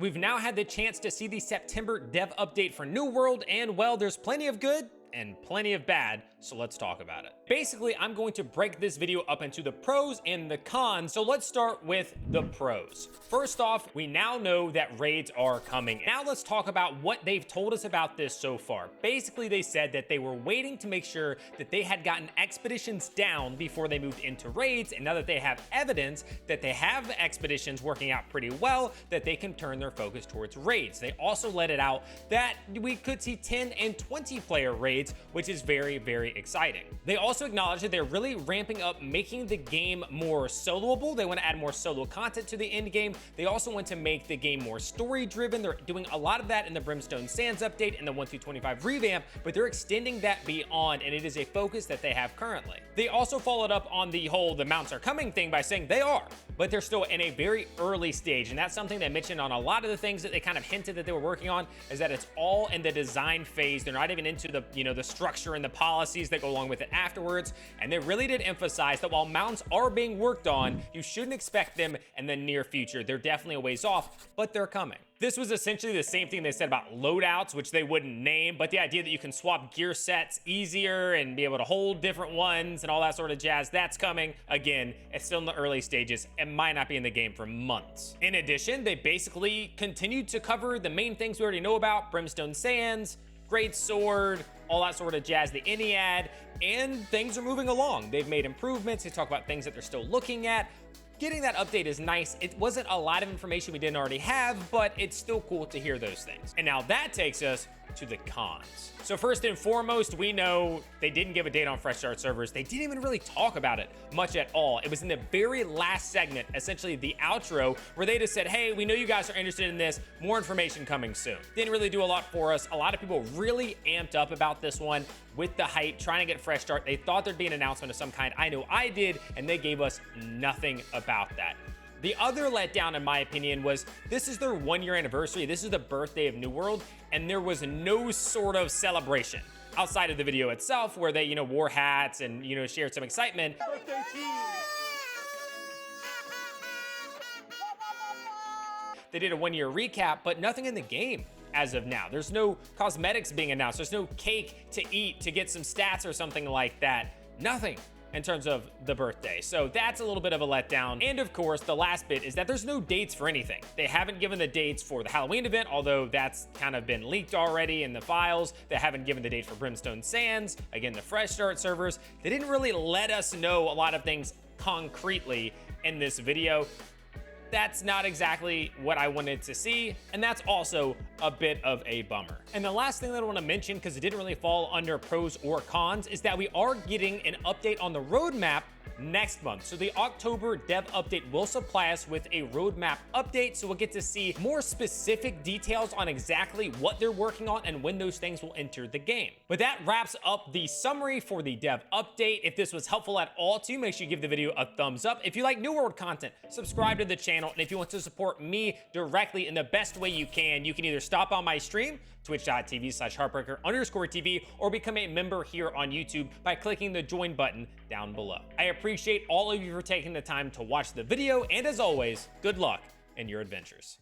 We've now had the chance to see the September dev update for New World, and well, there's plenty of good and plenty of bad, so let's talk about it. Basically, I'm going to break this video up into the pros and the cons, so let's start with the pros. First off, we now know that raids are coming. Now let's talk about what they've told us about this so far. Basically, they said that they were waiting to make sure that they had gotten expeditions down before they moved into raids, and now that they have evidence that they have the expeditions working out pretty well, that they can turn their focus towards raids. They also let it out that we could see 10 and 20 player raids, which is very, very exciting. They also acknowledge that they're really ramping up making the game more soloable. They want to add more solo content to the end game. They also want to make the game more story driven. They're doing a lot of that in the Brimstone Sands update and the 1.2.25 revamp, but they're extending that beyond, and it is a focus that they have currently. They also followed up on the whole "the mounts are coming" thing by saying they are, but they're still in a very early stage, and that's something they mentioned on a lot of the things that they kind of hinted that they were working on, is that it's all in the design phase. They're not even into the the structure and the policies that go along with it afterwards. And they really did emphasize that while mounts are being worked on, you shouldn't expect them in the near future. They're definitely a ways off, but they're coming. This was essentially the same thing they said about loadouts, which they wouldn't name, but the idea that you can swap gear sets easier and be able to hold different ones and all that sort of jazz, that's coming. Again, it's still in the early stages. It might not be in the game for months. In addition, they basically continued to cover the main things we already know about: Brimstone Sands, Great Sword, all that sort of jazz, the Ennead, and things are moving along. They've made improvements. They talk about things that they're still looking at. Getting that update is nice. It wasn't a lot of information we didn't already have, but it's still cool to hear those things. And now that takes us to the cons. So first and foremost, we know they didn't give a date on fresh start servers. They didn't even really talk about it much at all. It was in the very last segment, essentially the outro, where they just said, hey, we know you guys are interested in this, more information coming soon. Didn't really do a lot for us. A lot of people really amped up about this one with the hype, trying to get fresh start. They thought there'd be an announcement of some kind. I know I did, and they gave us nothing about that. The other letdown, in my opinion, was this is their 1-year anniversary. This is the birthday of New World, and there was no sort of celebration outside of the video itself where they, wore hats and, shared some excitement. Birthday team. They did a 1-year recap, but nothing in the game as of now. There's no cosmetics being announced. There's no cake to eat to get some stats or something like that. Nothing in terms of the birthday. So that's a little bit of a letdown. And of course, the last bit is that there's no dates for anything. They haven't given the dates for the Halloween event, although that's kind of been leaked already in the files. They haven't given the date for Brimstone Sands, again, the fresh start servers. They didn't really let us know a lot of things concretely in this video. That's not exactly what I wanted to see, and that's also a bit of a bummer. And the last thing that I want to mention, because it didn't really fall under pros or cons, is that we are getting an update on the roadmap next month. So the October dev update will supply us with a roadmap update, so we'll get to see more specific details on exactly what they're working on and when those things will enter the game. But that wraps up the summary for the dev update. If this was helpful at all to you, make sure you give the video a thumbs up. If you like New World content, subscribe to the channel. And if you want to support me directly in the best way you can either stop on my stream, twitch.tv/heartbreaker_TV, or become a member here on YouTube by clicking the join button down below. I appreciate all of you for taking the time to watch the video, and as always, good luck in your adventures.